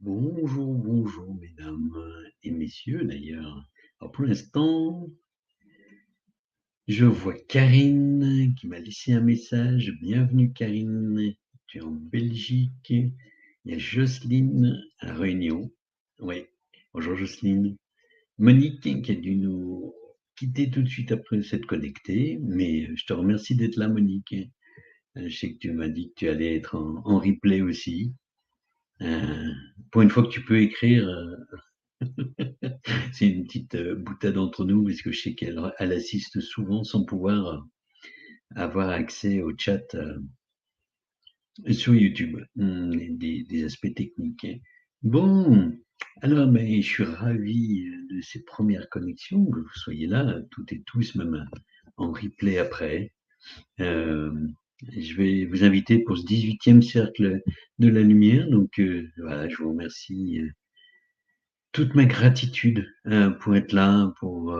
Bonjour, bonjour mesdames et messieurs d'ailleurs. Alors pour l'instant, je vois Karine qui m'a laissé un message. Bienvenue Karine, tu es en Belgique. Il y a Jocelyne à La Réunion. Oui, bonjour Jocelyne. Monique qui a dû nous quitter tout de suite après s'être connectée, mais je te remercie d'être là Monique. Je sais que tu m'as dit que tu allais être en replay aussi. Euh, pour une fois que tu peux écrire, c'est une petite boutade entre nous parce que je sais qu'elle assiste souvent sans pouvoir avoir accès au chat sur YouTube, des aspects techniques. Bon, alors je suis ravi de ces premières connexions, que vous soyez là, toutes et tous, même en replay après. Euh, je vais vous inviter pour ce 18e cercle de la lumière. Donc voilà, je vous remercie toute ma gratitude pour être là, pour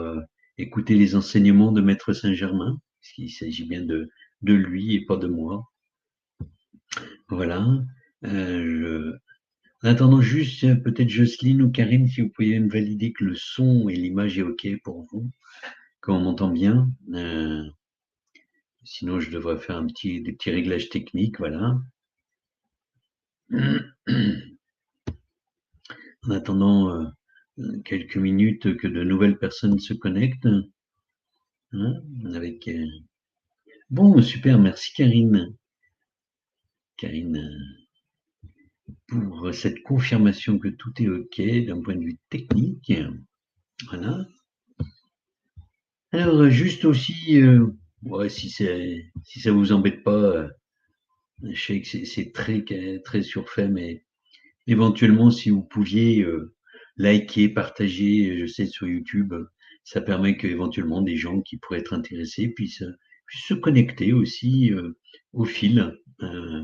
écouter les enseignements de Maître Saint-Germain, puisqu'il s'agit bien de lui et pas de moi. Voilà. En attendant juste, peut-être Jocelyne ou Karine, si vous pouviez me valider que le son et l'image est OK pour vous, qu'on m'entend bien. Sinon, je devrais faire des petits réglages techniques, voilà. En attendant quelques minutes que de nouvelles personnes se connectent, hein, avec bon, super, merci Karine. Karine, pour cette confirmation que tout est OK d'un point de vue technique. Voilà. Alors, juste aussi, ouais, si ça vous embête pas, je sais que c'est très surfait, mais éventuellement, si vous pouviez liker, partager, je sais sur YouTube, ça permet que éventuellement des gens qui pourraient être intéressés puissent se connecter aussi au fil.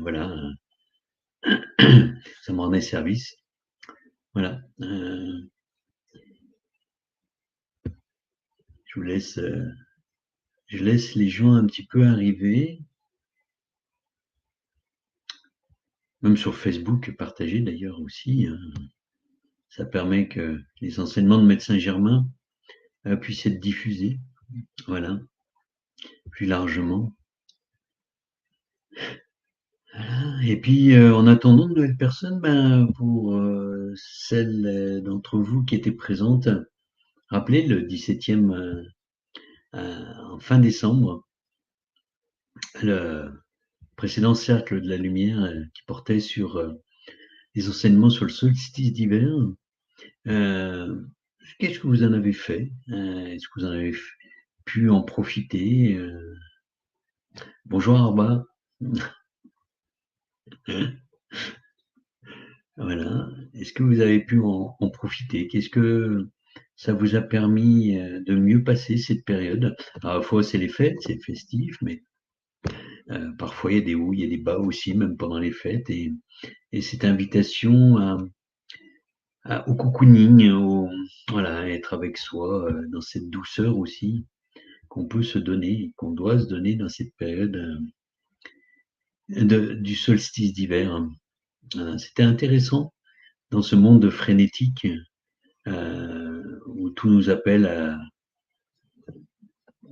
Voilà, ça me rendait service. Voilà. Je vous laisse, je laisse les gens un petit peu arriver, même sur Facebook, partager d'ailleurs aussi. Ça permet que les enseignements de Médecin Germain puissent être diffusés, voilà, plus largement. Voilà. Et puis, en attendant de nouvelles personnes, pour celles d'entre vous qui étaient présentes, rappelez le 17e en fin décembre, le précédent cercle de la lumière qui portait sur les enseignements sur le solstice d'hiver. Euh, Qu'est-ce que vous en avez fait? Est-ce que vous en avez pu en profiter? Bonjour Arba. Voilà. Est-ce que vous avez pu en profiter? Qu'est-ce que ça vous a permis de mieux passer cette période? Alors, à la fois, c'est les fêtes, c'est festif, mais parfois, il y a des hauts, il y a des bas aussi, même pendant les fêtes. Et cette invitation au cocooning, voilà, être avec soi, dans cette douceur aussi qu'on peut se donner, qu'on doit se donner dans cette période du solstice d'hiver. C'était intéressant dans ce monde frénétique où tout nous appelle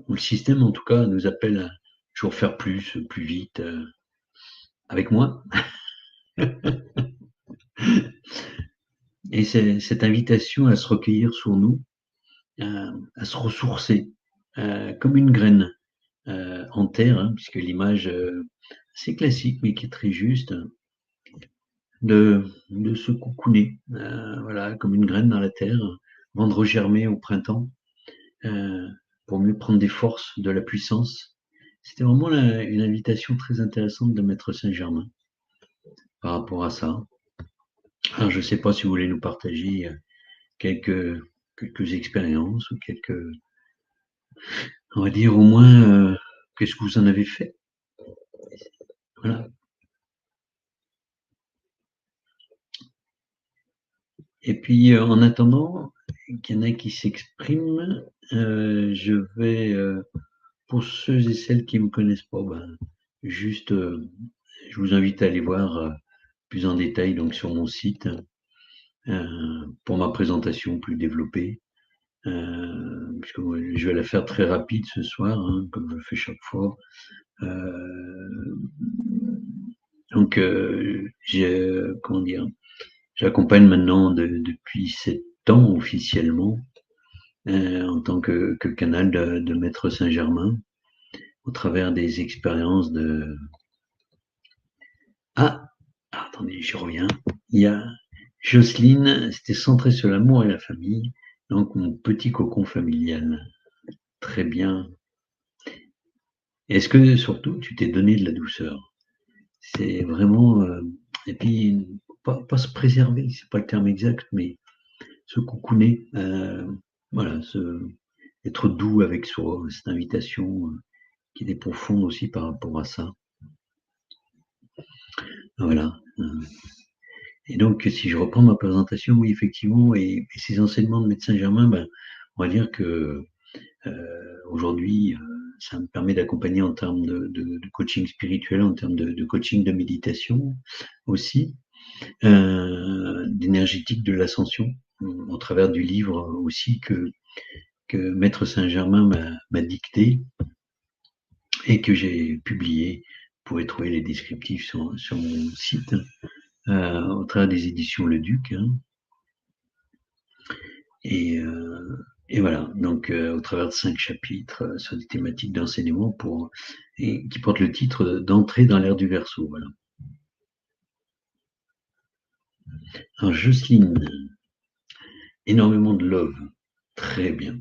où le système en tout cas nous appelle à toujours faire plus, plus vite, avec moins. Et c'est cette invitation à se recueillir sur nous, à se ressourcer, comme une graine en terre, hein, puisque l'image c'est classique mais qui est très juste, de se coucouner, voilà, comme une graine dans la terre, avant de regermer au printemps, euh, pour mieux prendre des forces, de la puissance. C'était vraiment une invitation très intéressante de Maître Saint-Germain par rapport à ça. Alors, je ne sais pas si vous voulez nous partager quelques expériences ou on va dire au moins, qu'est-ce que vous en avez fait. Voilà. Et puis, en attendant qu'il y en a qui s'expriment, je vais, pour ceux et celles qui ne me connaissent pas, juste, je vous invite à aller voir plus en détail donc sur mon site. pour ma présentation plus développée. Puisque je vais la faire très rapide ce soir, hein, comme je le fais chaque fois. Donc, comment dire, j'accompagne maintenant depuis 7 ans officiellement en tant que canal de Maître Saint-Germain au travers des expériences de... Ah, attendez, je reviens. Il y a Jocelyne, c'était centré sur l'amour et la famille, donc mon petit cocon familial. Très bien. Est-ce que surtout tu t'es donné de la douceur? C'est vraiment, et puis pas se préserver, c'est pas le terme exact, mais se cocooner, voilà, être doux avec soi, cette invitation qui est profonde aussi par rapport à ça. Voilà. Et donc, si je reprends ma présentation, oui, effectivement, et ces enseignements de Médecin Germain, ben, on va dire que aujourd'hui, ça me permet d'accompagner en termes de coaching spirituel, en termes de coaching de méditation aussi, d'énergétique de l'ascension, au travers du livre aussi que Maître Saint-Germain m'a dicté et que j'ai publié. Vous pouvez trouver les descriptifs sur mon site, au travers des éditions Le Duc. Hein. Et voilà, donc au travers de 5 chapitres sur des thématiques d'enseignement et qui portent le titre d'Entrée dans l'ère du Verseau. Voilà. Alors Jocelyne, énormément de love. Très bien.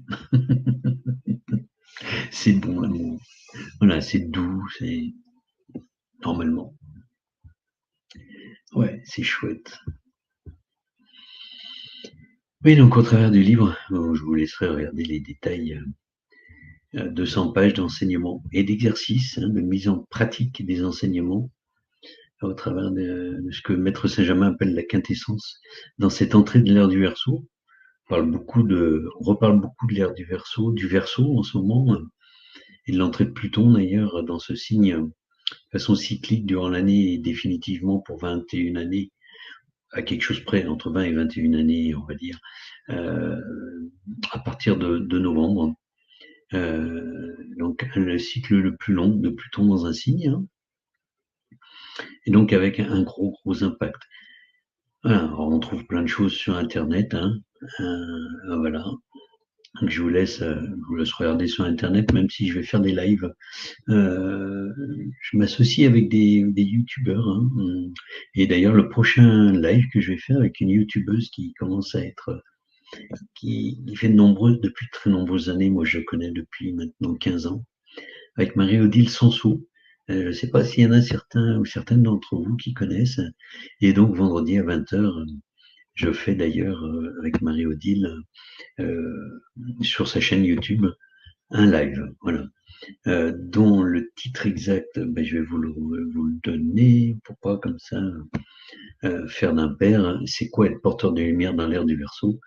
C'est bon l'amour. Voilà, c'est doux, c'est normalement. Ouais, c'est chouette. Oui, donc au travers du livre, je vous laisserai regarder les détails, 200 pages d'enseignement et d'exercices, hein, de mise en pratique des enseignements au travers de ce que Maître Saint-Germain appelle la quintessence. Dans cette entrée de l'ère du Verseau, on reparle beaucoup de l'ère du Verseau en ce moment, et de l'entrée de Pluton d'ailleurs dans ce signe de façon cyclique durant l'année et définitivement pour 21 années, à quelque chose près, entre 20 et 21 années, on va dire, à partir de novembre. Donc le cycle le plus long de Pluton dans un signe, hein, et donc avec un gros impact. Voilà, alors on trouve plein de choses sur Internet, hein, voilà. Donc je vous laisse regarder sur Internet, même si je vais faire des lives. Je m'associe avec des youtubeurs, hein, et d'ailleurs le prochain live que je vais faire avec une youtubeuse qui commence à être, qui fait depuis très nombreuses années, moi je connais depuis maintenant 15 ans, avec Marie-Odile Sanso. Je ne sais pas s'il y en a certains ou certaines d'entre vous qui connaissent. Et donc vendredi à 20h, je fais d'ailleurs avec Marie-Odile sur sa chaîne YouTube un live, voilà, dont le titre exact, je vais vous le donner pour pas comme ça faire d'impair. C'est quoi être porteur de lumière dans l'ère du Verseau?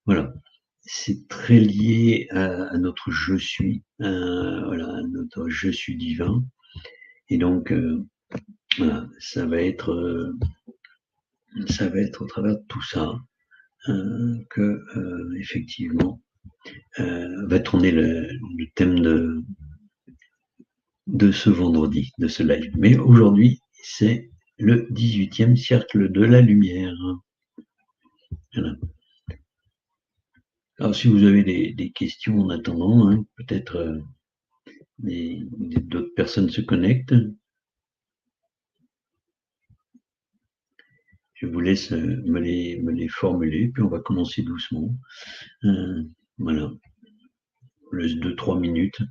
Voilà, c'est très lié à notre je suis, voilà, à notre je suis divin. Et donc voilà, ça va être au travers de tout ça que effectivement va tourner le thème de ce vendredi, de ce live. Mais aujourd'hui, c'est le 18e cercle de la lumière. Voilà. Alors, si vous avez des questions en attendant, hein, peut-être d'autres personnes se connectent. Je vous laisse me les formuler, puis on va commencer doucement. Voilà, on laisse 2-3 minutes,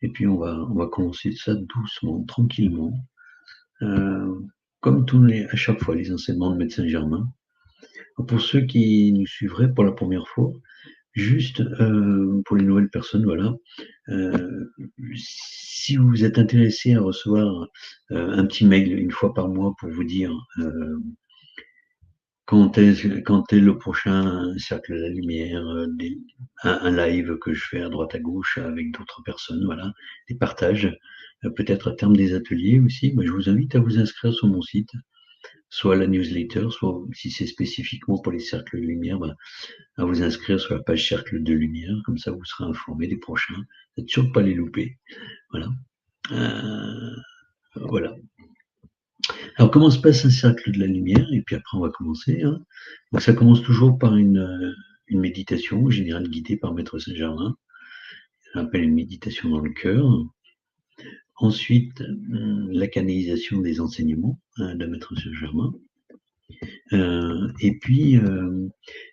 et puis on va commencer ça doucement, tranquillement. Comme à chaque fois, les enseignements de Médecin Germain. Pour ceux qui nous suivraient pour la première fois, juste pour les nouvelles personnes, voilà. Si vous êtes intéressé à recevoir un petit mail une fois par mois pour vous dire quand est le prochain cercle de la lumière, un live que je fais à droite à gauche avec d'autres personnes, voilà, des partages, peut-être à terme des ateliers aussi, je vous invite à vous inscrire sur mon site soit la newsletter, soit si c'est spécifiquement pour les cercles de lumière, à vous inscrire sur la page cercle de lumière, comme ça vous serez informé des prochains. Vous n'êtes sûr de pas les louper. Voilà. Voilà. Alors, comment se passe un cercle de la lumière? Et puis après, on va commencer. Hein. Donc, ça commence toujours par une méditation, en général guidée par Maître Saint-Germain. On appelle une méditation dans le cœur. Ensuite, la canalisation des enseignements de Maître Saint-Germain. Et puis,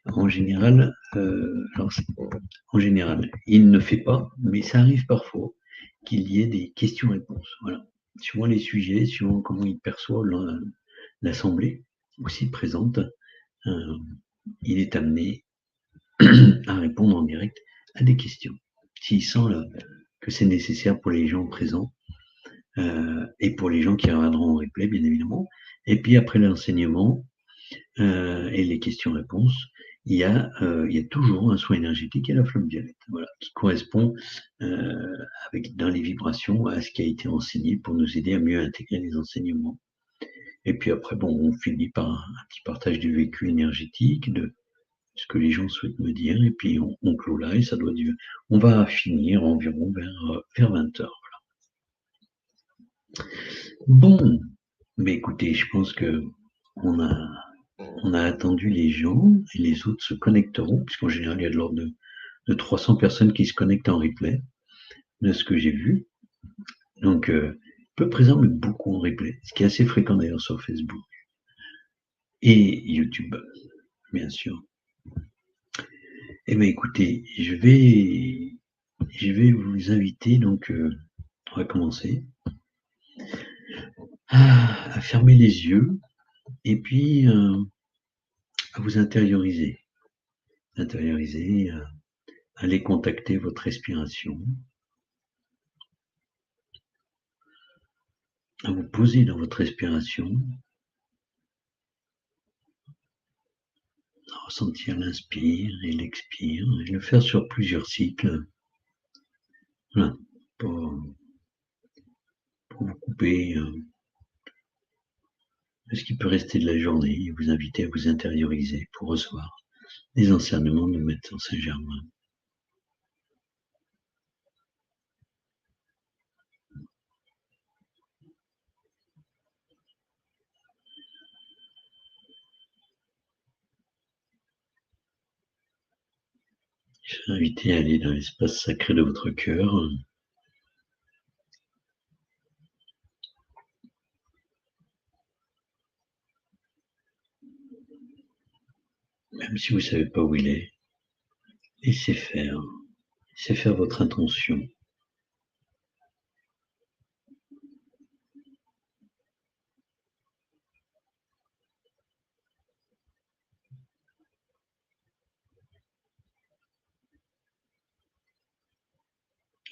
en général, en général, il ne fait pas, mais ça arrive parfois qu'il y ait des questions-réponses. Voilà. Suivant les sujets, suivant comment il perçoit l'assemblée aussi présente, il est amené à répondre en direct à des questions. S'il sent que c'est nécessaire pour les gens présents et pour les gens qui regarderont en replay, bien évidemment. Et puis après l'enseignement et les questions-réponses, il y a toujours un soin énergétique à la flamme violette, voilà, qui correspond dans les vibrations à ce qui a été enseigné pour nous aider à mieux intégrer les enseignements. Et puis après, bon, on finit par un petit partage du vécu énergétique, de ce que les gens souhaitent me dire, et puis on clôt là, et ça doit durer. On va finir environ vers 20 heures. Voilà. Bon, mais écoutez, je pense que on a attendu les gens, et les autres se connecteront, puisqu'en général, il y a de l'ordre de 300 personnes qui se connectent en replay, de ce que j'ai vu. Donc, peu présent, mais beaucoup en replay, ce qui est assez fréquent d'ailleurs sur Facebook et YouTube, bien sûr. Eh bien, écoutez, je vais vous inviter, donc, on va commencer, à fermer les yeux et puis à vous intérioriser, à aller contacter votre respiration, à vous poser dans votre respiration, à ressentir l'inspire et l'expire, et le faire sur plusieurs cycles, voilà, pour vous couper de ce qui peut rester de la journée et vous inviter à vous intérioriser pour recevoir les enseignements de Maître Saint-Germain. Je suis invité à aller dans l'espace sacré de votre cœur. Même si vous ne savez pas où il est, laissez faire votre intention.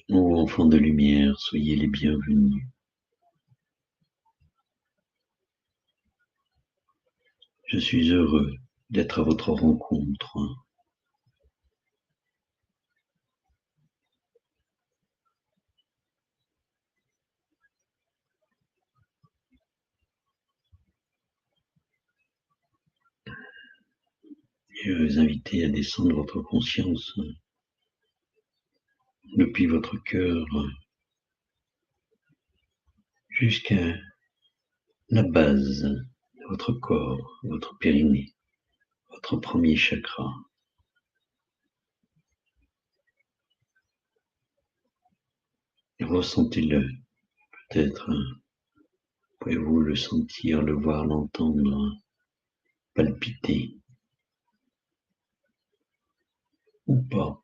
Ô enfants de lumière, soyez les bienvenus. Je suis heureux d'être à votre rencontre. Je vais vous inviter à descendre votre conscience depuis votre cœur jusqu'à la base de votre corps, votre périnée, votre premier chakra. Et ressentez-le, peut-être, pouvez-vous le sentir, le voir, l'entendre, palpiter, ou pas,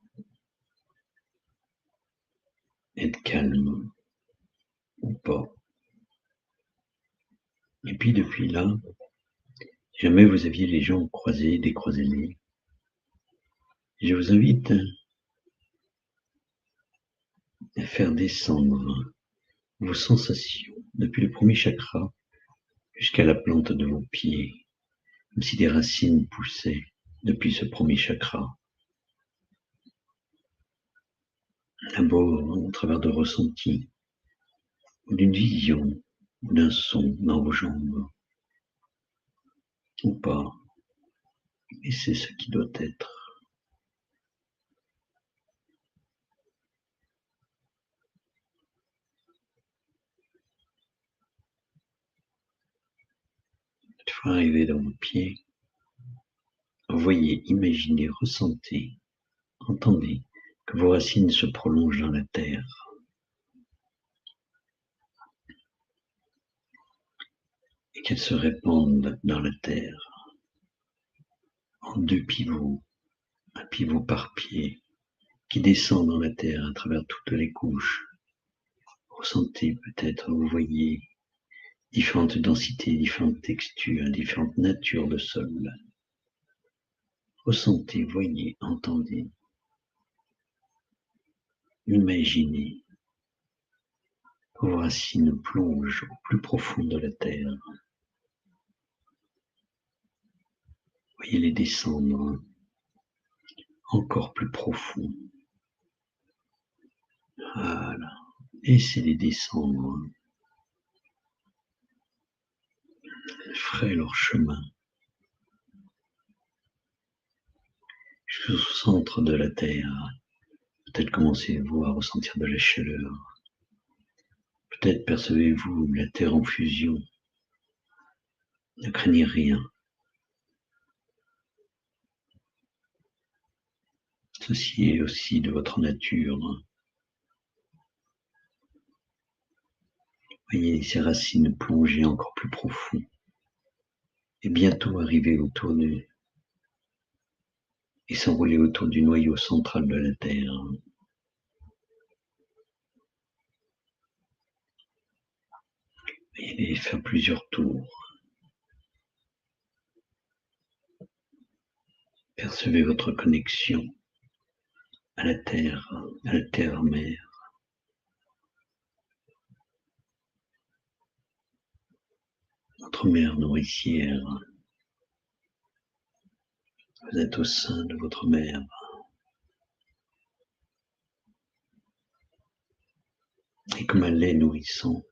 être calme, ou pas. Et puis depuis là, si jamais vous aviez les jambes croisées, décroisez-les. Je vous invite à faire descendre vos sensations depuis le premier chakra jusqu'à la plante de vos pieds, comme si des racines poussaient depuis ce premier chakra. D'abord au travers de ressentis, ou d'une vision, ou d'un son dans vos jambes. ou pas, et c'est ce qui doit être. Une fois arrivé dans vos pieds, voyez, imaginez, ressentez, entendez que vos racines se prolongent dans la terre et qu'elles se répandent dans la terre en deux pivots, un pivot par pied qui descend dans la terre à travers toutes les couches. Ressentez peut-être, vous voyez différentes densités, différentes textures, différentes natures de sol. Ressentez, voyez, entendez, imaginez que vos racines plongent au plus profond de la terre. Voyez les descendre encore plus profond. Voilà. Laissez-les descendre. Ferez leur chemin jusqu'au centre de la terre. Peut-être commencez-vous à ressentir de la chaleur. Peut-être percevez-vous la terre en fusion. Ne craignez rien. Ceci est aussi de votre nature. Voyez ces racines plonger encore plus profond et bientôt arriver autour de et s'enrouler autour du noyau central de la Terre. Et faire plusieurs tours. Percevez votre connexion à la terre-mère. Votre mère nourricière. Vous êtes au sein de votre mère. Et comme un lait nourrissant,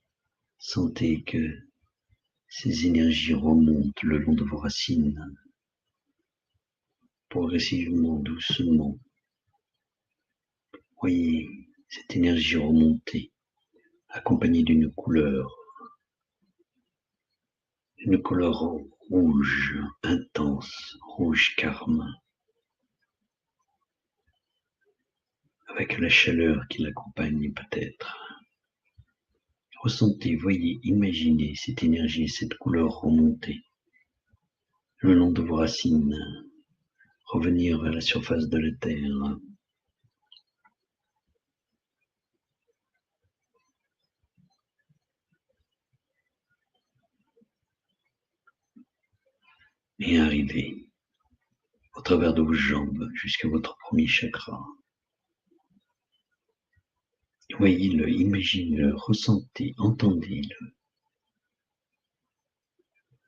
sentez que ces énergies remontent le long de vos racines, progressivement, doucement. Voyez cette énergie remonter, accompagnée d'une couleur rouge intense, rouge karma, avec la chaleur qui l'accompagne peut-être. Ressentez, voyez, imaginez cette énergie, cette couleur remonter le long de vos racines, revenir vers la surface de la terre. Et arriver au travers de vos jambes jusqu'à votre premier chakra. Voyez-le, imaginez-le, ressentez, entendez-le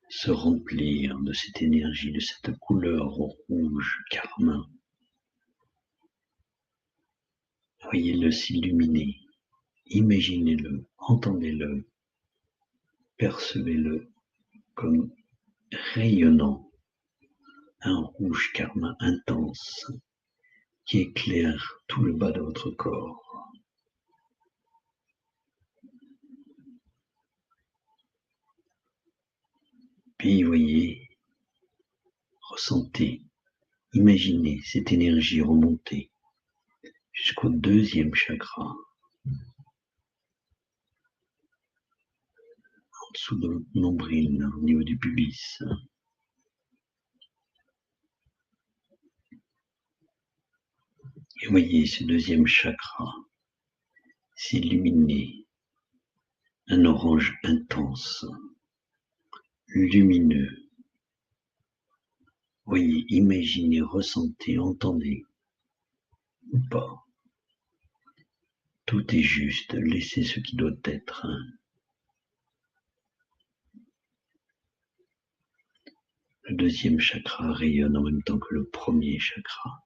se remplir de cette énergie, de cette couleur rouge carmin. Voyez-le s'illuminer, imaginez-le, entendez-le, percevez-le comme rayonnant, un rouge carmin intense qui éclaire tout le bas de votre corps. Puis voyez, ressentez, imaginez cette énergie remonter jusqu'au deuxième chakra, en dessous de votre nombril, au niveau du pubis. Et voyez ce deuxième chakra s'illuminer, un orange intense, lumineux. Voyez, imaginez, ressentez, entendez, ou pas. Tout est juste, laissez ce qui doit être. Le deuxième chakra rayonne en même temps que le premier chakra.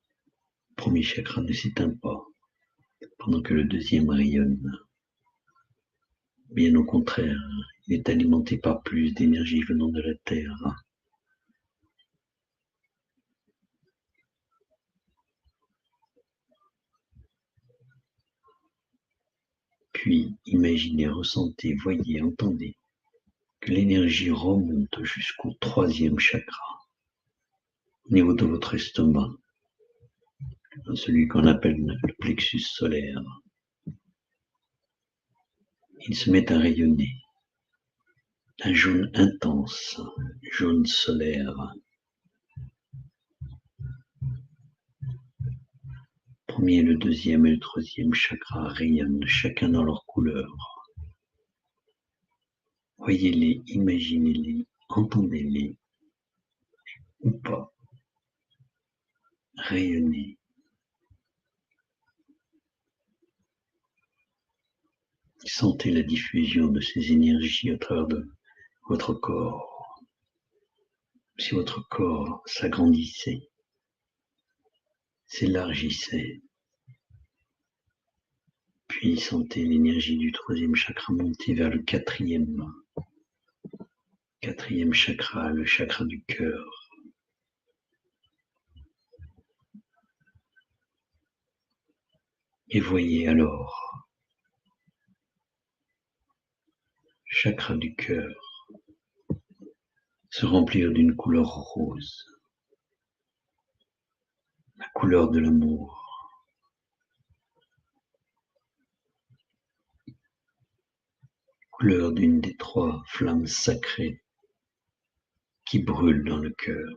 Le premier chakra ne s'éteint pas, pendant que le deuxième rayonne. Bien au contraire, il est alimenté par plus d'énergie venant de la terre. imaginez, ressentez, voyez, entendez que l'énergie remonte jusqu'au 3e chakra, au niveau de votre estomac, celui qu'on appelle le plexus solaire. Il se met à rayonner, un jaune intense, jaune solaire. Premier, le 2e et le 3e chakra rayonnent, chacun dans leur couleur. Voyez-les, imaginez-les, entendez-les, ou pas. Rayonnez. Sentez la diffusion de ces énergies au travers de votre corps. Si votre corps s'agrandissait, s'élargissait, puis sentez l'énergie du 3e chakra monter vers le 4e. 4e chakra, le chakra du cœur. Et voyez alors, chakra du cœur, se remplir d'une couleur rose, la couleur de l'amour. Couleur d'une des 3 flammes sacrées qui brûlent dans le cœur.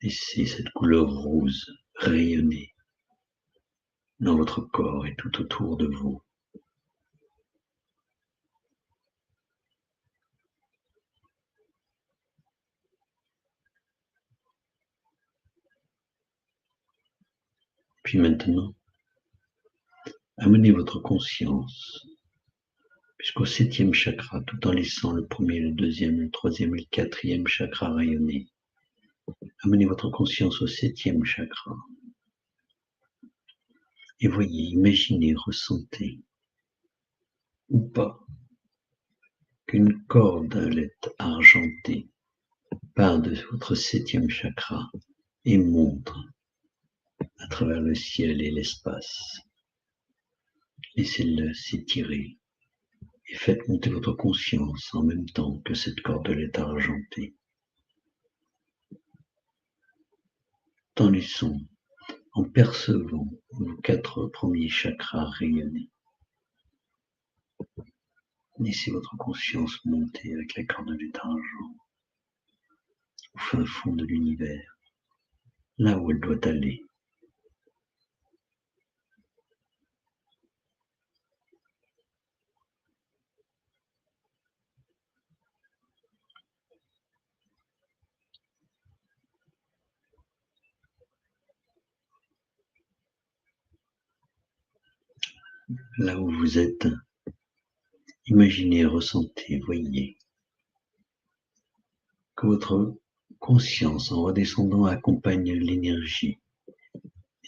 Laissez cette couleur rose rayonner dans votre corps et tout autour de vous. Puis maintenant, amenez votre conscience jusqu'au 7e chakra, tout en laissant le 1er, le 2e, le 3e et le 4e chakra rayonner. Amenez votre conscience au 7e chakra. Et voyez, imaginez, ressentez, ou pas, qu'une cordelette argentée part de votre 7e chakra et monte à travers le ciel et l'espace. Laissez-le s'étirer et faites monter votre conscience en même temps que cette cordelette argentée. Dans les sons, en percevant vos 4 premiers chakras rayonner. Laissez votre conscience monter avec la cordelette argent au fin fond de l'univers, là où elle doit aller. Là où vous êtes, imaginez, ressentez, voyez que votre conscience, en redescendant, accompagne l'énergie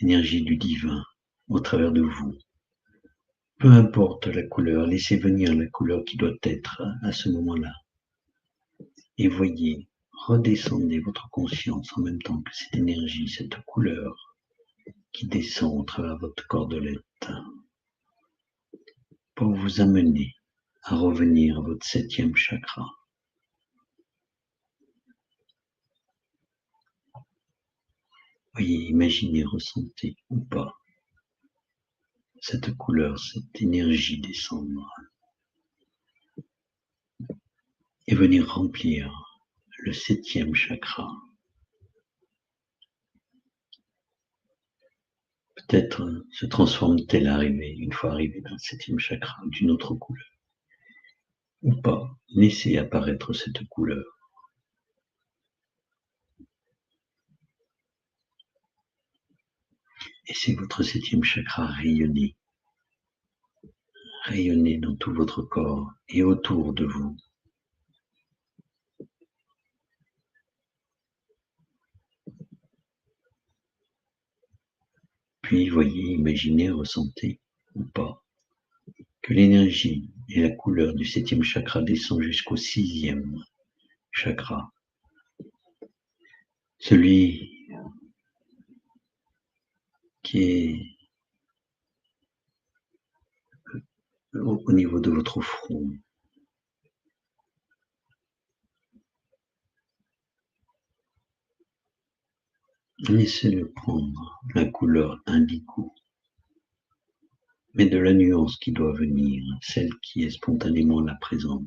du divin au travers de vous. Peu importe la couleur, laissez venir la couleur qui doit être à ce moment-là. Et voyez, redescendez votre conscience en même temps que cette énergie, cette couleur qui descend au travers de votre cordelette pour vous amener à revenir à votre 7e chakra. Voyez, imaginez, ressentez ou pas cette couleur, cette énergie descendre et venir remplir le 7e chakra. Peut-être se transforme-t-elle une fois arrivé dans le 7e chakra, d'une autre couleur. Ou pas, laissez apparaître cette couleur. Laissez votre 7e chakra rayonner dans tout votre corps et autour de vous. Puis voyez, imaginez, ressentez, ou pas, que l'énergie et la couleur du 7e chakra descend jusqu'au 6e chakra. Celui qui est au niveau de votre front. Laissez-le prendre la couleur indigo, mais de la nuance qui doit venir, celle qui est spontanément là présente.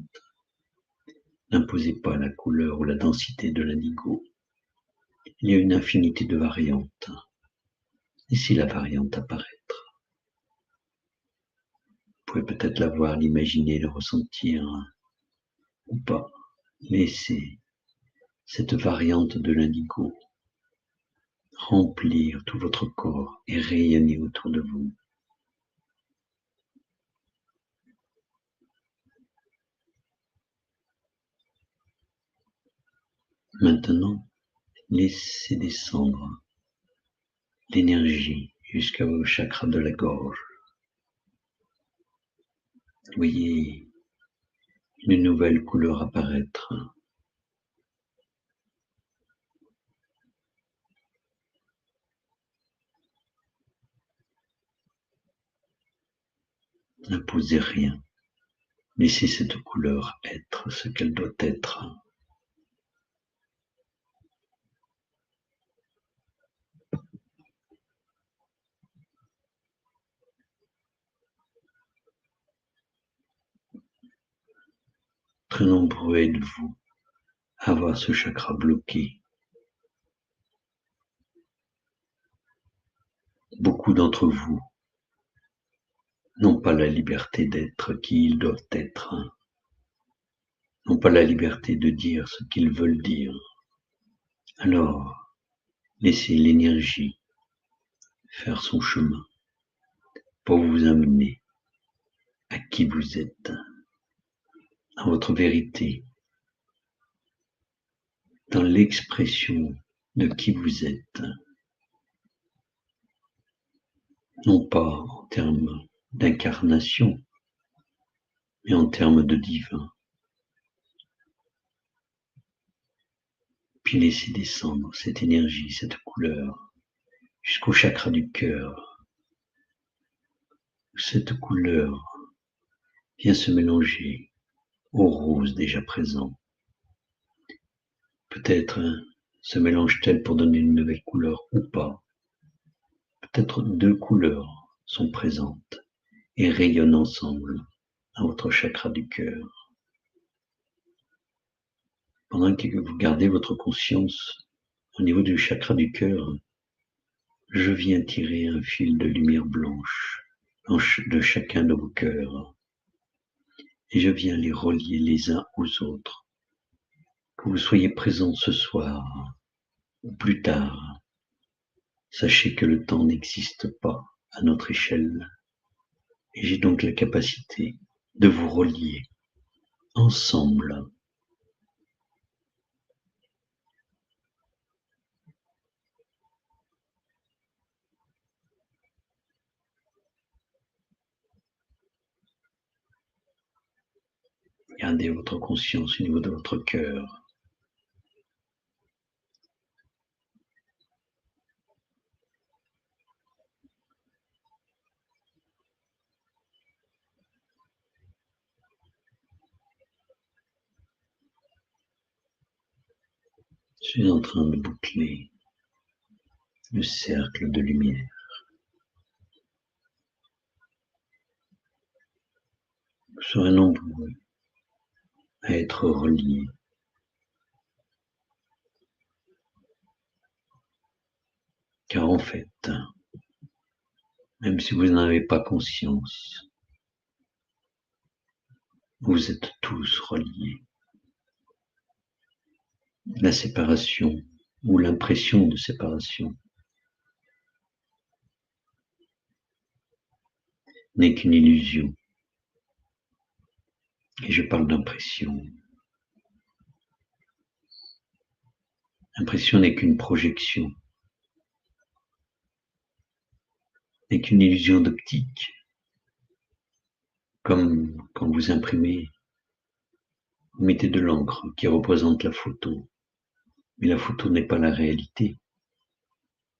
N'imposez pas la couleur ou la densité de l'indigo. Il y a une infinité de variantes. Laissez la variante apparaître. Vous pouvez peut-être la voir, l'imaginer, le ressentir, ou pas. Laissez cette variante de l'indigo remplir tout votre corps et rayonner autour de vous. Maintenant, laissez descendre l'énergie jusqu'au chakra de la gorge. Voyez une nouvelle couleur apparaître. N'imposez rien. Laissez cette couleur être ce qu'elle doit être. Très nombreux êtes-vous à avoir ce chakra bloqué. Beaucoup d'entre vous n'ont pas la liberté d'être qui ils doivent être, n'ont pas la liberté de dire ce qu'ils veulent dire. Alors, laissez l'énergie faire son chemin pour vous amener à qui vous êtes, à votre vérité, dans l'expression de qui vous êtes, non pas en termes d'incarnation, mais en termes de divin. Puis laissez descendre cette énergie, cette couleur, jusqu'au chakra du cœur. Cette couleur vient se mélanger au rose déjà présent. Peut-être se mélange-t-elle pour donner une nouvelle couleur ou pas. Peut-être deux couleurs sont présentes et rayonnent ensemble à votre chakra du cœur. Pendant que vous gardez votre conscience au niveau du chakra du cœur, je viens tirer un fil de lumière blanche de chacun de vos cœurs et je viens les relier les uns aux autres. Que vous soyez présents ce soir ou plus tard, sachez que le temps n'existe pas à notre échelle et j'ai donc la capacité de vous relier ensemble. Gardez votre conscience au niveau de votre cœur. Je suis en train de boucler le cercle de lumière. Vous serez nombreux à être reliés. Car en fait, même si vous n'en avez pas conscience, vous êtes tous reliés. La séparation ou l'impression de séparation n'est qu'une illusion. Et je parle d'impression. L'impression n'est qu'une projection. n'est qu'une illusion d'optique, comme quand vous imprimez, vous mettez de l'encre qui représente la photo, mais la photo n'est pas la réalité.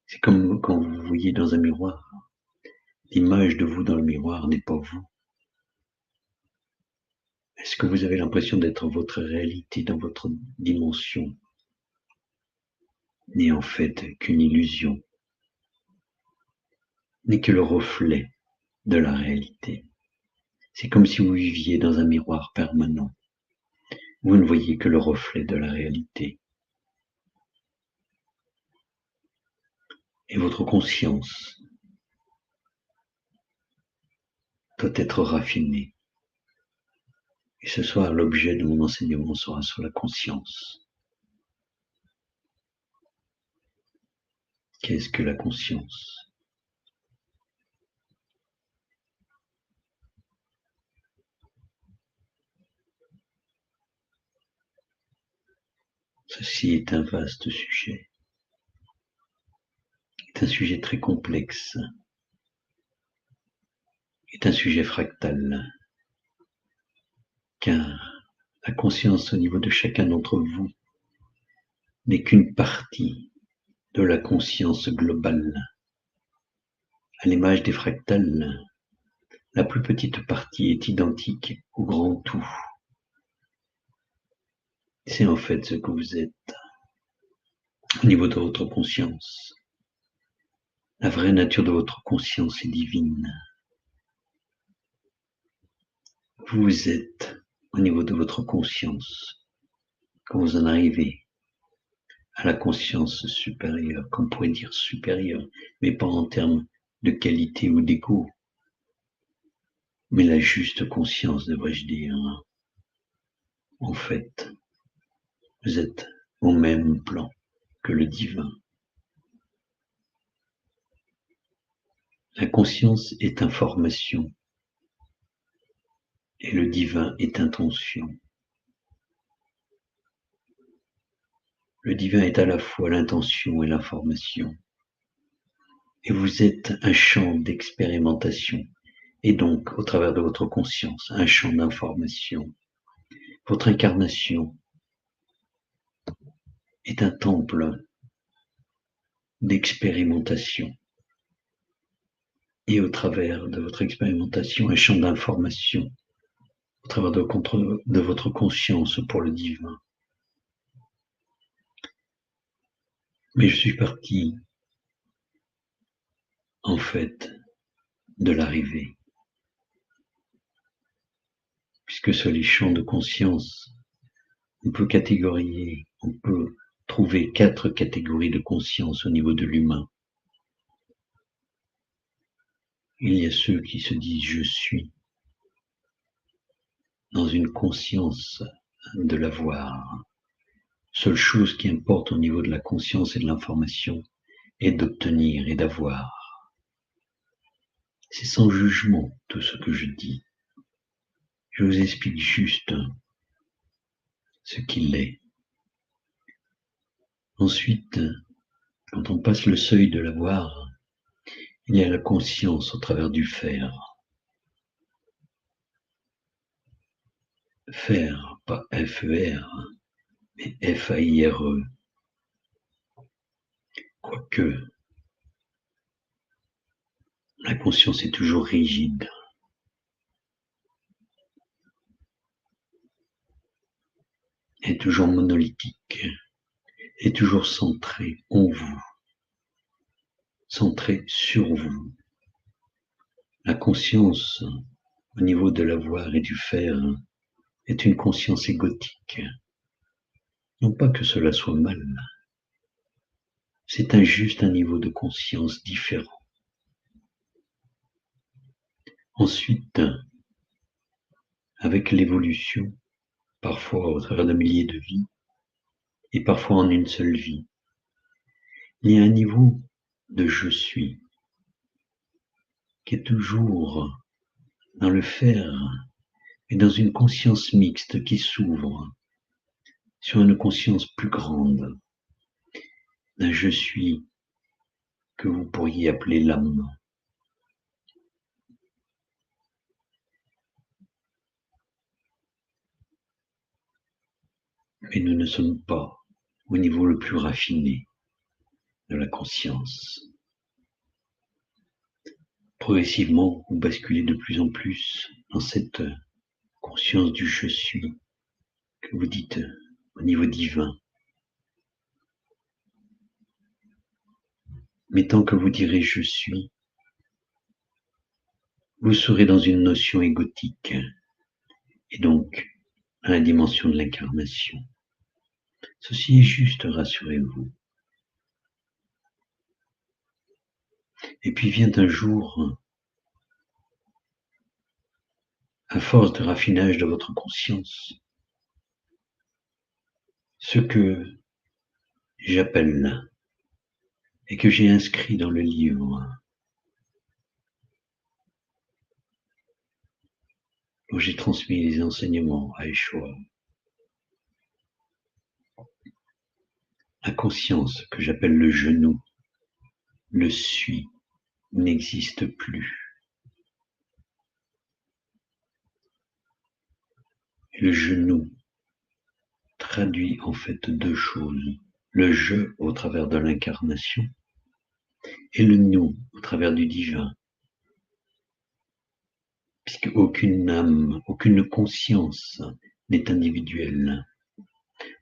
C'est comme quand vous voyez dans un miroir. L'image de vous dans le miroir n'est pas vous. Est-ce que vous avez l'impression d'être votre réalité dans votre dimension? N'est en fait qu'une illusion, n'est que le reflet de la réalité. C'est comme si vous viviez dans un miroir permanent. Vous ne voyez que le reflet de la réalité. Et votre conscience doit être raffinée. Et ce soir, l'objet de mon enseignement sera sur la conscience. Qu'est-ce que la conscience? Ceci est un vaste sujet. C'est un sujet très complexe. C'est un sujet fractal. Car la conscience au niveau de chacun d'entre vous n'est qu'une partie de la conscience globale. À l'image des fractales, la plus petite partie est identique au grand tout. C'est en fait ce que vous êtes au niveau de votre conscience. La vraie nature de votre conscience est divine. Vous êtes au niveau de votre conscience. Quand vous en arrivez à la conscience supérieure, qu'on pourrait dire supérieure, mais pas en termes de qualité ou d'ego, mais la juste conscience, devrais-je dire. En fait, vous êtes au même plan que le divin. La conscience est information et le divin est intention. Le divin est à la fois l'intention et l'information. Et vous êtes un champ d'expérimentation, et donc, au travers de votre conscience, un champ d'information. Votre incarnation est un temple d'expérimentation. Et au travers de votre expérimentation, un champ d'information, au travers de votre conscience pour le divin. Mais je suis parti, en fait, de l'arrivée. Puisque sur les champs de conscience, on peut catégoriser, on peut trouver 4 catégories de conscience au niveau de l'humain. Il y a ceux qui se disent « je suis » dans une conscience de l'avoir. Seule chose qui importe au niveau de la conscience et de l'information est d'obtenir et d'avoir. C'est sans jugement tout ce que je dis. Je vous explique juste ce qu'il est. Ensuite, quand on passe le seuil de l'avoir, il y a la conscience au travers du faire. Faire, pas F-E-R, mais F-A-I-R-E. Quoique, la conscience est toujours rigide. Est toujours monolithique. Est toujours centrée en vous. Centrée sur vous. La conscience, au niveau de l'avoir et du faire, est une conscience égotique. Non pas que cela soit mal. C'est juste un niveau de conscience différent. Ensuite, avec l'évolution, parfois au travers d'un millier de vies, et parfois en une seule vie, il y a un niveau de je suis qui est toujours dans le faire et dans une conscience mixte qui s'ouvre sur une conscience plus grande d'un je suis que vous pourriez appeler l'âme. Mais nous ne sommes pas au niveau le plus raffiné de la conscience. Progressivement, vous basculez de plus en plus dans cette conscience du je suis que vous dites au niveau divin. Mais tant que vous direz je suis, vous serez dans une notion égotique et donc à la dimension de l'incarnation. Ceci est juste, rassurez-vous. Et puis vient un jour, à force de raffinage de votre conscience, ce que j'appelle et que j'ai inscrit dans le livre dont j'ai transmis les enseignements à Yeshua. La conscience que j'appelle le genou, le suis, n'existe plus. Et le genou traduit en fait deux choses. Le je au travers de l'incarnation et le nous au travers du divin. Puisque aucune âme, aucune conscience n'est individuelle.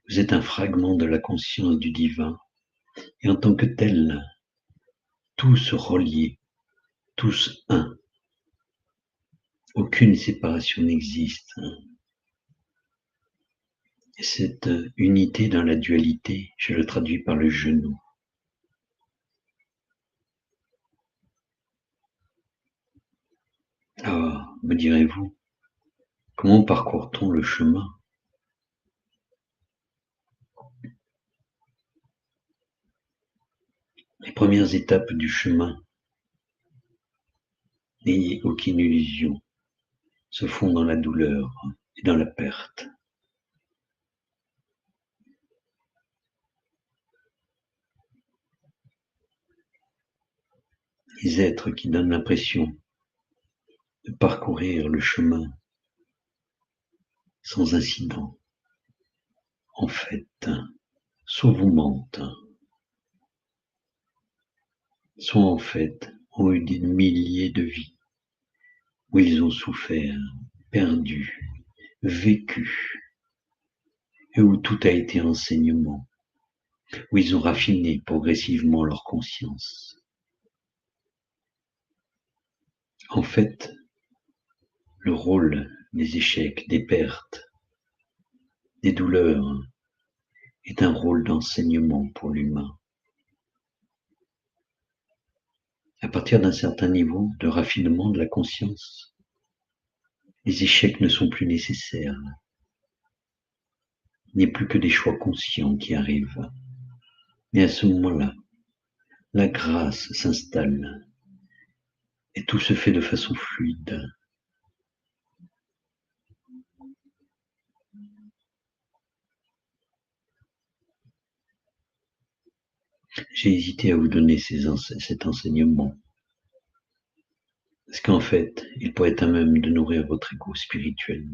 Vous êtes un fragment de la conscience du divin et en tant que tel, tous reliés, tous un. Aucune séparation n'existe. Et cette unité dans la dualité, je le traduis par le genou. Ah, me direz-vous, comment parcourt-on le chemin? Les premières étapes du chemin, n'ayez aucune illusion, se font dans la douleur et dans la perte. Les êtres qui donnent l'impression de parcourir le chemin sans incident, en fait, soit vous mentent, soit en fait ont eu des milliers de vies où ils ont souffert, perdu, vécu, et où tout a été enseignement, où ils ont raffiné progressivement leur conscience. En fait, le rôle des échecs, des pertes, des douleurs est un rôle d'enseignement pour l'humain. À partir d'un certain niveau de raffinement de la conscience, les échecs ne sont plus nécessaires. Il n'est plus que des choix conscients qui arrivent. Mais à ce moment-là, la grâce s'installe et tout se fait de façon fluide. J'ai hésité à vous donner cet enseignement, parce qu'en fait, il pourrait être à même de nourrir votre ego spirituel.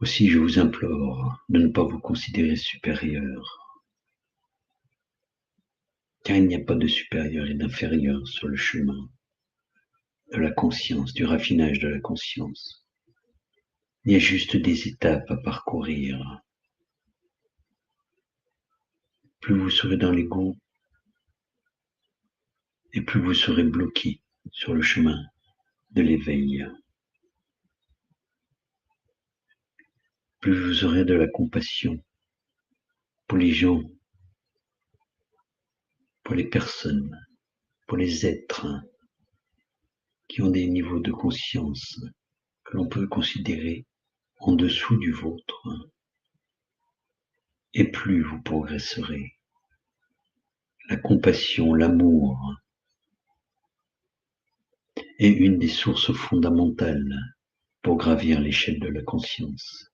Aussi, je vous implore de ne pas vous considérer supérieur, car il n'y a pas de supérieur et d'inférieur sur le chemin de la conscience, du raffinage de la conscience. Il y a juste des étapes à parcourir. Plus vous serez dans l'ego, et plus vous serez bloqué sur le chemin de l'éveil. Plus vous aurez de la compassion pour les gens, pour les personnes, pour les êtres qui ont des niveaux de conscience que l'on peut considérer en dessous du vôtre, et plus vous progresserez. La compassion, l'amour est une des sources fondamentales pour gravir l'échelle de la conscience.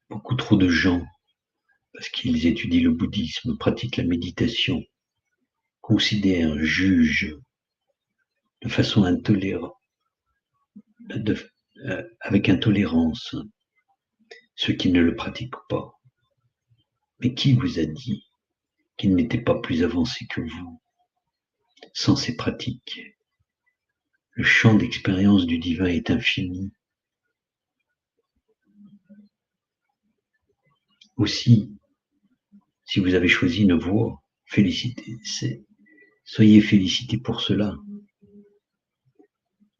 Beaucoup trop de gens, parce qu'ils étudient le bouddhisme, pratiquent la méditation, considèrent, jugent de façon avec intolérance ceux qui ne le pratiquent pas. Mais qui vous a dit qu'il n'était pas plus avancé que vous? Sans ces pratiques, le champ d'expérience du divin est infini. Aussi, si vous avez choisi une voie, soyez félicités pour cela.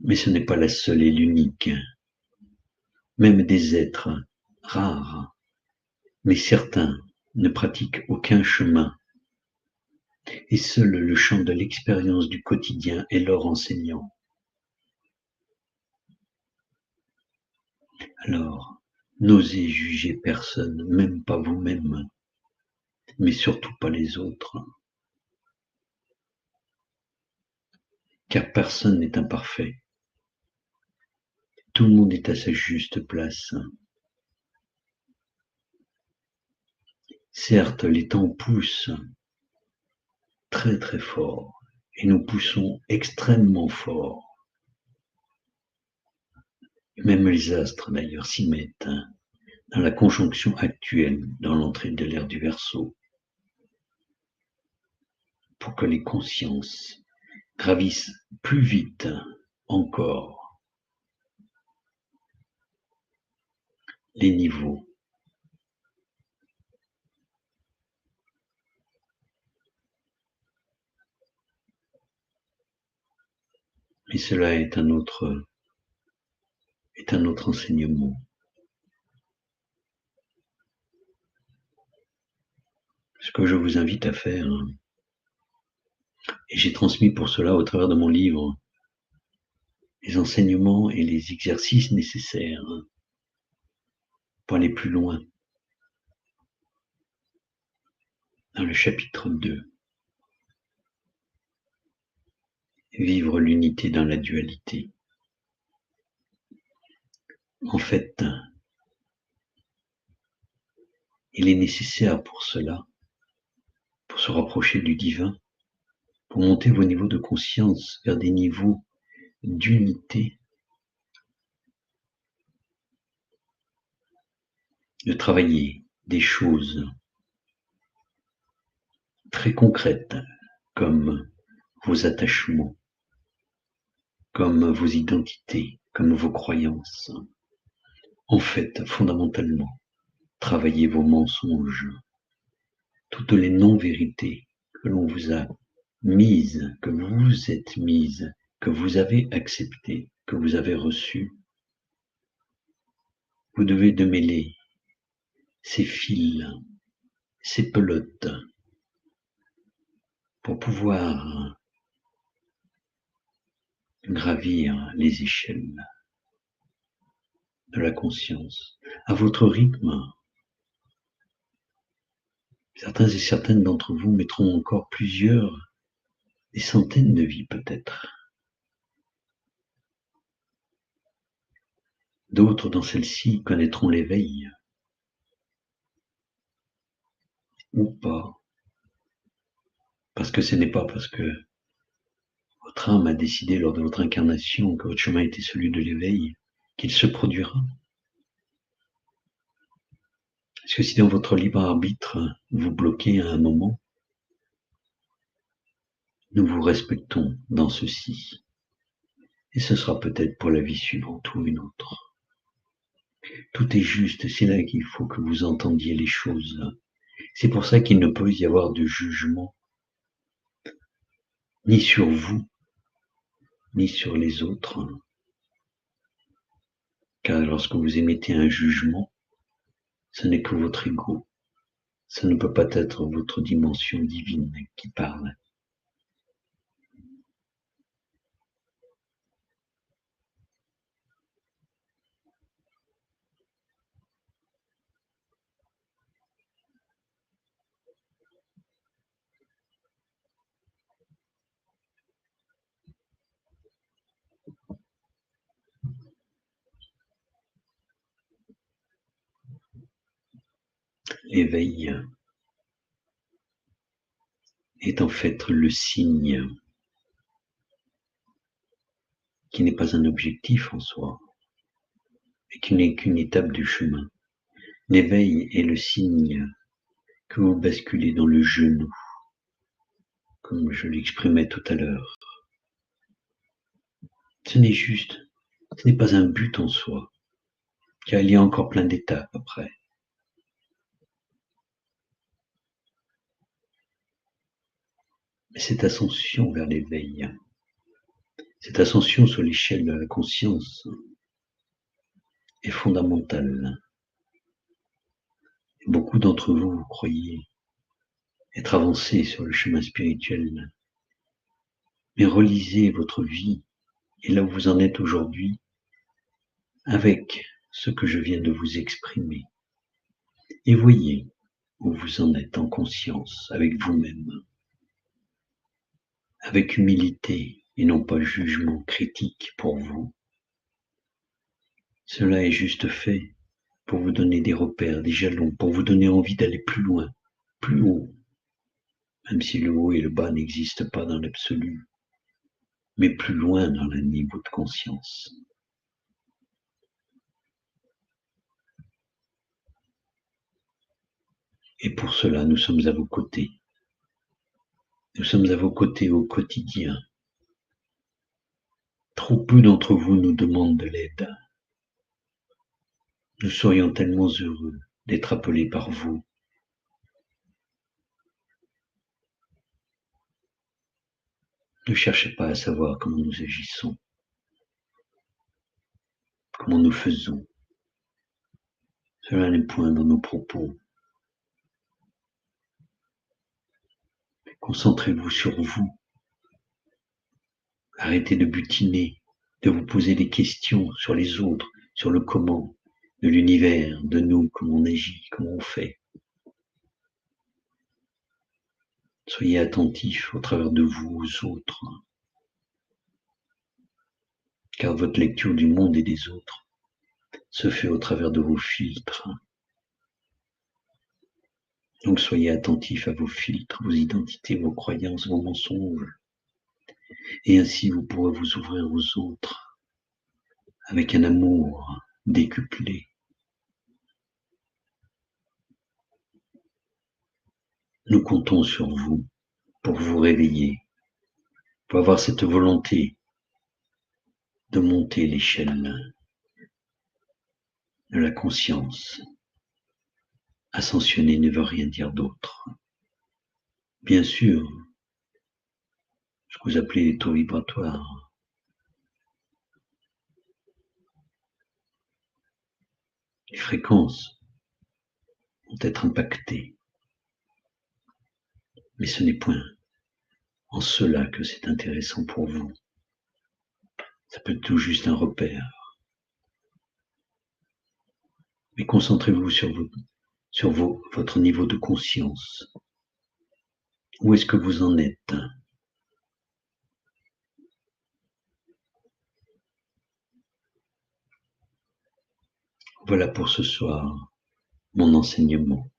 Mais ce n'est pas la seule et l'unique. Même des êtres rares, mais certains, ne pratiquent aucun chemin. Et seul le champ de l'expérience du quotidien est leur enseignant. Alors, n'osez juger personne, même pas vous-même, mais surtout pas les autres. Car personne n'est imparfait. Tout le monde est à sa juste place. Certes, les temps poussent très très fort, et nous poussons extrêmement fort. Même les astres d'ailleurs s'y mettent, dans la conjonction actuelle, dans l'entrée de l'ère du Verseau, pour que les consciences gravissent plus vite encore les niveaux. Et cela est un autre enseignement. Ce que je vous invite à faire, et j'ai transmis pour cela au travers de mon livre les enseignements et les exercices nécessaires pour aller plus loin. Dans le chapitre 2, vivre l'unité dans la dualité. En fait, il est nécessaire pour cela, pour se rapprocher du divin, pour monter vos niveaux de conscience vers des niveaux d'unité, de travailler des choses très concrètes comme vos attachements, comme vos identités, comme vos croyances. En fait, fondamentalement, travaillez vos mensonges, toutes les non-vérités que l'on vous a mises, que vous vous êtes mises, que vous avez acceptées, que vous avez reçues. Vous devez démêler ces fils, ces pelotes, pour pouvoir gravir les échelles de la conscience à votre rythme. Certains et certaines d'entre vous mettront encore des centaines de vies peut-être. D'autres dans celle-ci connaîtront l'éveil, ou pas, parce que ce n'est pas parce que votre âme a décidé lors de votre incarnation que votre chemin était celui de l'éveil qu'il se produira. Parce que si dans votre libre arbitre vous bloquez à un moment, nous vous respectons dans ceci. Et ce sera peut-être pour la vie suivante ou une autre. Tout est juste, c'est là qu'il faut que vous entendiez les choses. C'est pour ça qu'il ne peut y avoir de jugement, ni sur vous, ni sur les autres. Car lorsque vous émettez un jugement, ce n'est que votre ego. Ça ne peut pas être votre dimension divine qui parle. L'éveil est en fait le signe qui n'est pas un objectif en soi, et qui n'est qu'une étape du chemin. L'éveil est le signe que vous basculez dans le genou, comme je l'exprimais tout à l'heure. Ce n'est pas un but en soi, car il y a encore plein d'étapes après. Mais cette ascension vers l'éveil, cette ascension sur l'échelle de la conscience est fondamentale. Beaucoup d'entre vous croyez être avancés sur le chemin spirituel, mais relisez votre vie et là où vous en êtes aujourd'hui avec ce que je viens de vous exprimer. Et voyez où vous en êtes en conscience avec vous-même, avec humilité et non pas jugement critique pour vous. Cela est juste fait pour vous donner des repères, des jalons, pour vous donner envie d'aller plus loin, plus haut, même si le haut et le bas n'existent pas dans l'absolu, mais plus loin dans le niveau de conscience. Et pour cela, nous sommes à vos côtés. Nous sommes à vos côtés au quotidien. Trop peu d'entre vous nous demandent de l'aide. Nous serions tellement heureux d'être appelés par vous. Ne cherchez pas à savoir comment nous agissons, comment nous faisons. Cela n'est point dans nos propos. Concentrez-vous sur vous. Arrêtez de butiner, de vous poser des questions sur les autres, sur le comment, de l'univers, de nous, comment on agit, comment on fait. Soyez attentifs au travers de vous aux autres, car votre lecture du monde et des autres se fait au travers de vos filtres. Donc soyez attentifs à vos filtres, vos identités, vos croyances, vos mensonges. Et ainsi vous pourrez vous ouvrir aux autres avec un amour décuplé. Nous comptons sur vous pour vous réveiller, pour avoir cette volonté de monter l'échelle de la conscience. Ascensionner ne veut rien dire d'autre. Bien sûr, ce que vous appelez les taux vibratoires, les fréquences vont être impactées. Mais ce n'est point en cela que c'est intéressant pour vous. Ça peut être tout juste un repère. Mais concentrez-vous sur votre niveau de conscience. Où est-ce que vous en êtes? Voilà pour ce soir mon enseignement.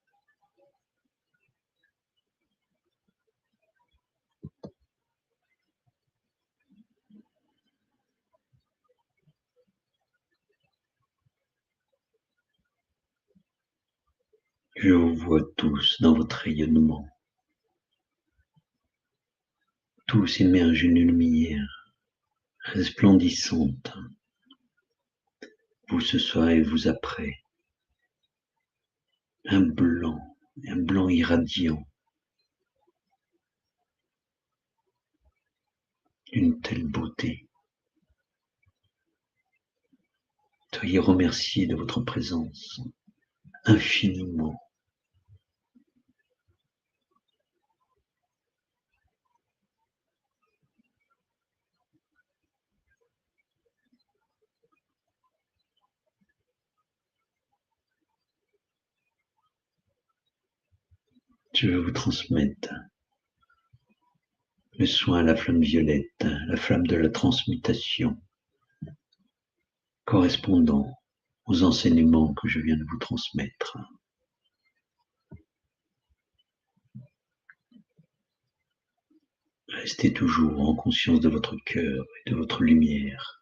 Je vous vois tous dans votre rayonnement. Tous immergés d'une lumière resplendissante. Vous ce soir et vous après. Un blanc irradiant. Une telle beauté. Soyez remerciés de votre présence infiniment. Je veux vous transmettre le soin à la flamme violette, la flamme de la transmutation, correspondant aux enseignements que je viens de vous transmettre. Restez toujours en conscience de votre cœur et de votre lumière.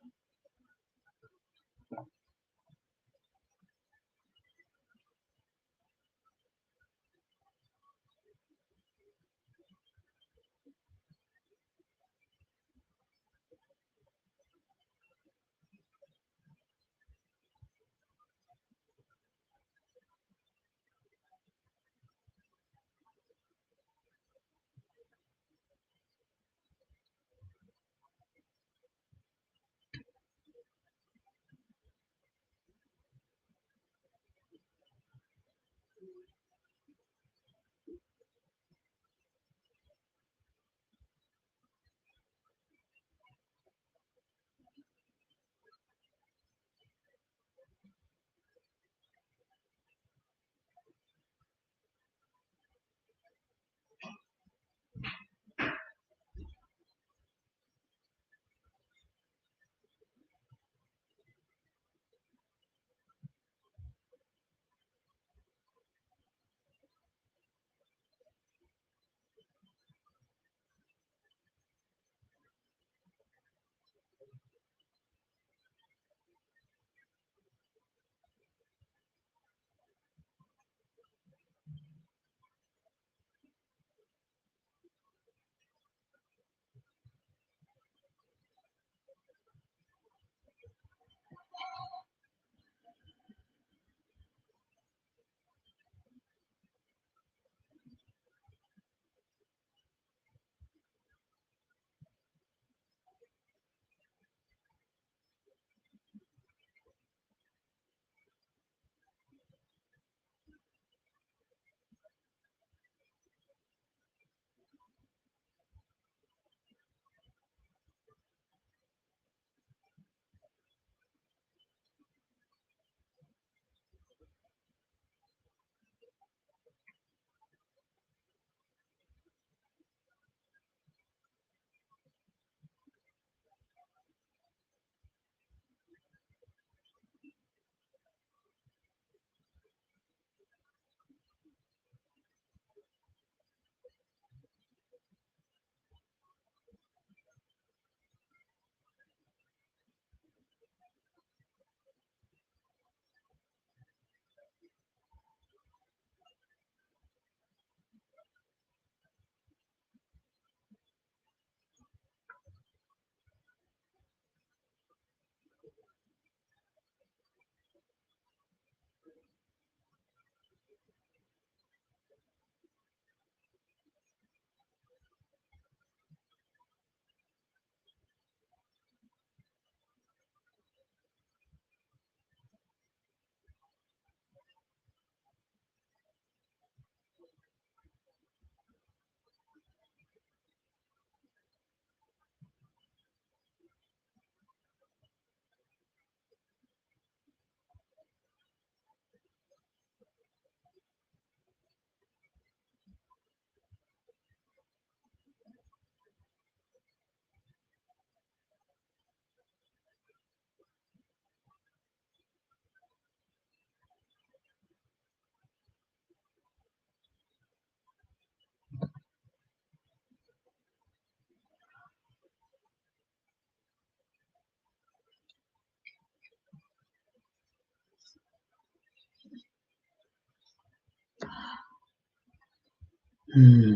Hmm.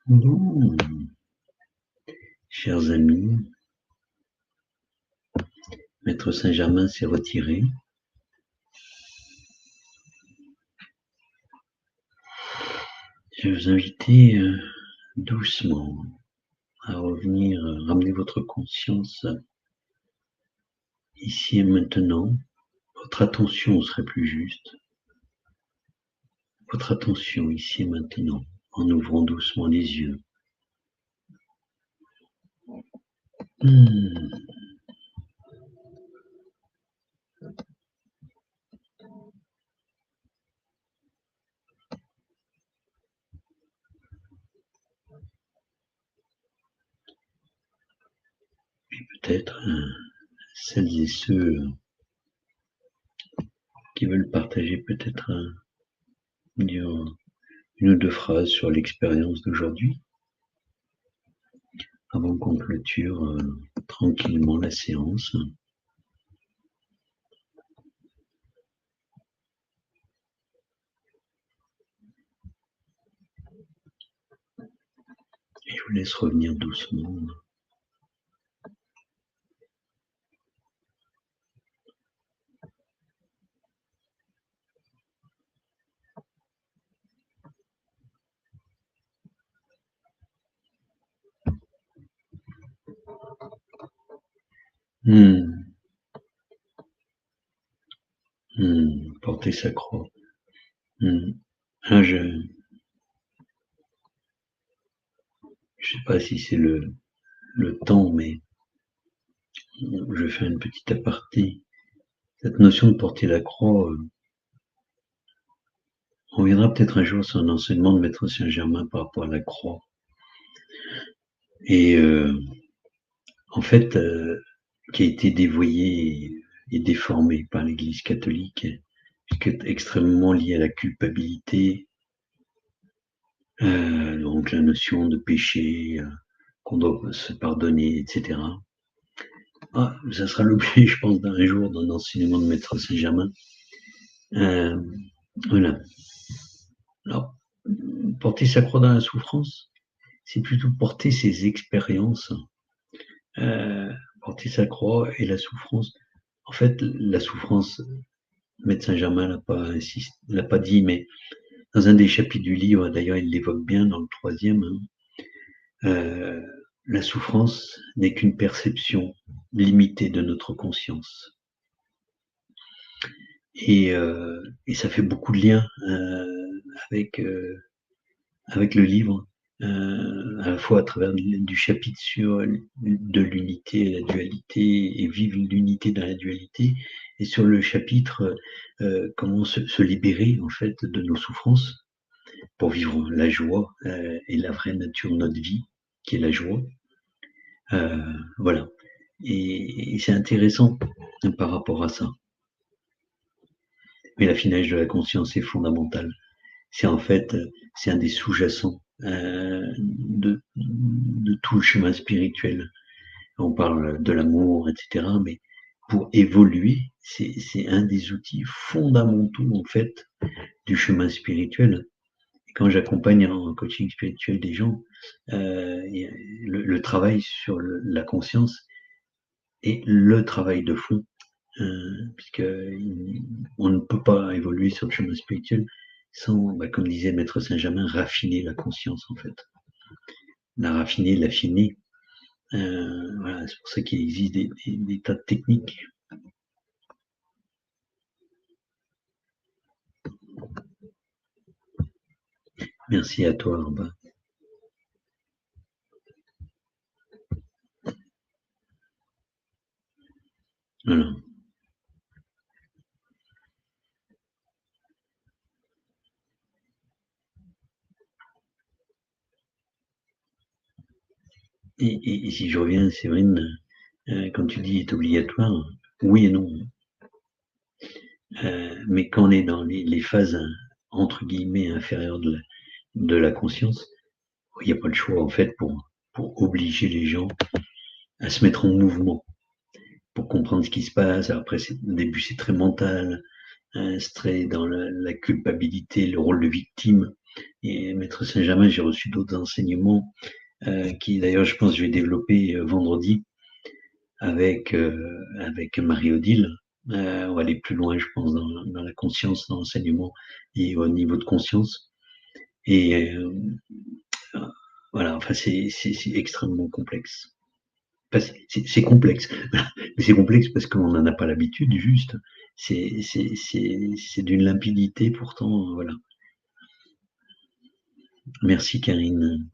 Bon, chers amis, Maître Saint-Germain s'est retiré. Je vais vous inviter doucement à revenir, ramener votre conscience ici et maintenant. Votre attention serait plus juste. Votre attention ici et maintenant, en ouvrant doucement les yeux. Hmm. Peut-être celles et ceux qui veulent partager peut-être dire une ou deux phrases sur l'expérience d'aujourd'hui avant qu'on clôture tranquillement la séance. Et je vous laisse revenir doucement. Porter sa croix. Ah, je ne sais pas si c'est le temps, mais je fais une petite aparté. Cette notion de porter la croix, on reviendra peut-être un jour sur un enseignement de Maître Saint-Germain par rapport à la croix. Et en fait, qui a été dévoyé et déformé par l'Église catholique, qui est extrêmement lié à la culpabilité, donc la notion de péché, qu'on doit se pardonner, etc. Ah, ça sera l'objet, je pense, d'un jour d'un enseignement de Maître Saint-Germain. Voilà. Alors, porter sa croix dans la souffrance, c'est plutôt porter ses expériences, porter sa croix et la souffrance. En fait, la souffrance, Maître Saint-Germain l'a pas dit, mais dans un des chapitres du livre, d'ailleurs, il l'évoque bien dans le 3e, la souffrance n'est qu'une perception limitée de notre conscience. Et ça fait beaucoup de liens avec le livre, à la fois à travers du chapitre sur de l'unité et la dualité, et vivre l'unité dans la dualité, et sur le chapitre comment se libérer en fait de nos souffrances pour vivre la joie et la vraie nature de notre vie, qui est la joie. Voilà. Et c'est intéressant par rapport à ça. Mais l'affinage de la conscience est fondamental. C'est en fait, c'est un des sous-jacents de tout le chemin spirituel. On parle de l'amour, etc. Mais pour évoluer, c'est un des outils fondamentaux en fait du chemin spirituel. Et quand j'accompagne en coaching spirituel des gens, le travail sur la conscience est le travail de fond, puisque on ne peut pas évoluer sur le chemin spirituel sans, comme disait Maître Saint-Germain, raffiner la conscience en fait. La raffiner, l'affiner. Voilà, c'est pour ça qu'il existe des tas de techniques. Merci à toi, Arba. Voilà. Et si je reviens, Séverine, quand tu dis est obligatoire, oui et non. Mais quand on est dans les phases entre guillemets inférieures de la conscience, il n'y a pas le choix en fait pour obliger les gens à se mettre en mouvement pour comprendre ce qui se passe. Après, au début, c'est très mental, c'est très dans la culpabilité, le rôle de victime. Et Maître Saint-Germain, j'ai reçu d'autres enseignements qui, d'ailleurs, je pense que je vais développer vendredi avec Marie-Odile. On va aller plus loin, je pense, dans la conscience, dans l'enseignement et au niveau de conscience. Et voilà, enfin, c'est extrêmement complexe. Enfin, c'est complexe, mais c'est complexe parce qu'on n'en a pas l'habitude, juste. C'est d'une limpidité, pourtant, voilà. Merci Karine,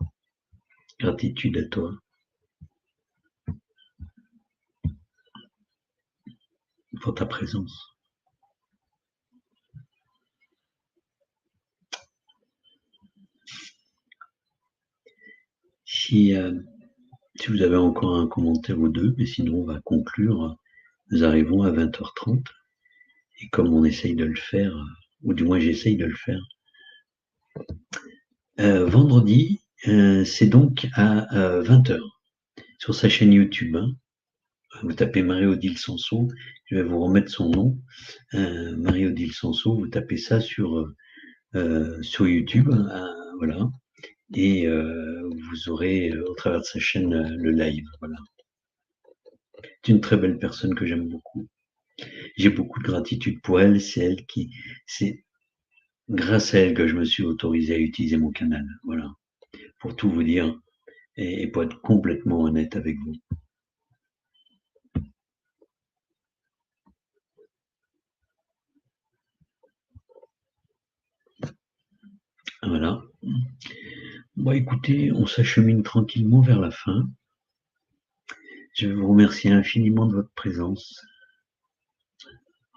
gratitude à toi pour ta présence. Si, si vous avez encore un commentaire ou deux, mais sinon on va conclure. Nous arrivons à 20h30 et comme on essaye de le faire, ou du moins j'essaye de le faire, vendredi, c'est donc à 20h sur sa chaîne YouTube. Hein. Vous tapez Marie-Odile Sanson, je vais vous remettre son nom. Marie-Odile Sanson, vous tapez ça sur YouTube, voilà, et vous aurez au travers de sa chaîne le live. Voilà. C'est une très belle personne que j'aime beaucoup. J'ai beaucoup de gratitude pour elle. C'est grâce à elle que je me suis autorisé à utiliser mon canal. Voilà, pour tout vous dire et pour être complètement honnête avec vous. Voilà. Bon, écoutez, on s'achemine tranquillement vers la fin. Je vais vous remercier infiniment de votre présence.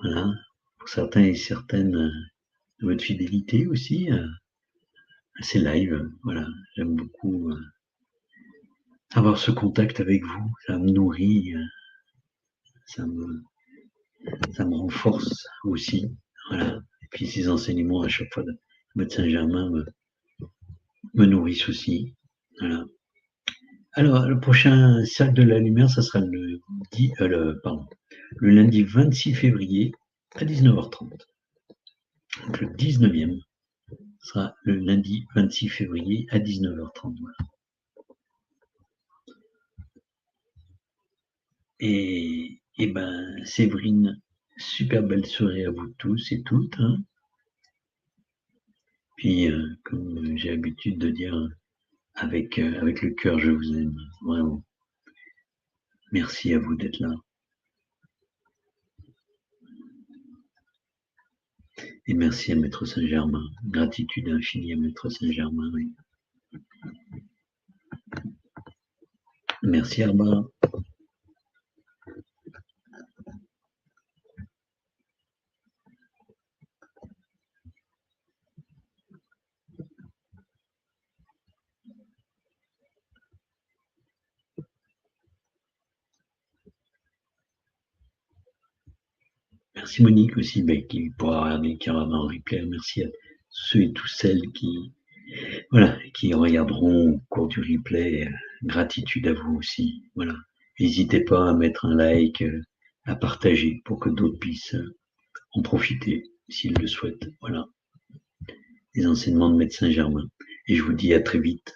Voilà. Pour certains et certaines, de votre fidélité aussi à ces lives. Voilà. J'aime beaucoup avoir ce contact avec vous. Ça me nourrit, ça me, ça me renforce aussi. Voilà. Et puis ces enseignements à chaque fois de Maître Saint-Germain me nourrissent aussi. Voilà. Alors, le prochain cercle de la lumière, ça sera le lundi 26 février à 19h30. Donc le 19e sera le lundi 26 février à 19h30. Voilà. Et ben, Séverine, super belle soirée à vous tous et toutes. Hein. Puis, comme j'ai l'habitude de dire, avec le cœur, je vous aime. Vraiment. Merci à vous d'être là. Et merci à Maître Saint-Germain. Gratitude infinie à Maître Saint-Germain. Oui. Merci Arba. Merci Monique aussi, qui pourra regarder, qui aura un replay. Merci à ceux et toutes celles qui regarderont au cours du replay. Gratitude à vous aussi. Voilà. N'hésitez pas à mettre un like, à partager pour que d'autres puissent en profiter s'ils le souhaitent. Voilà. Les enseignements de Maître Saint-Germain. Et je vous dis à très vite.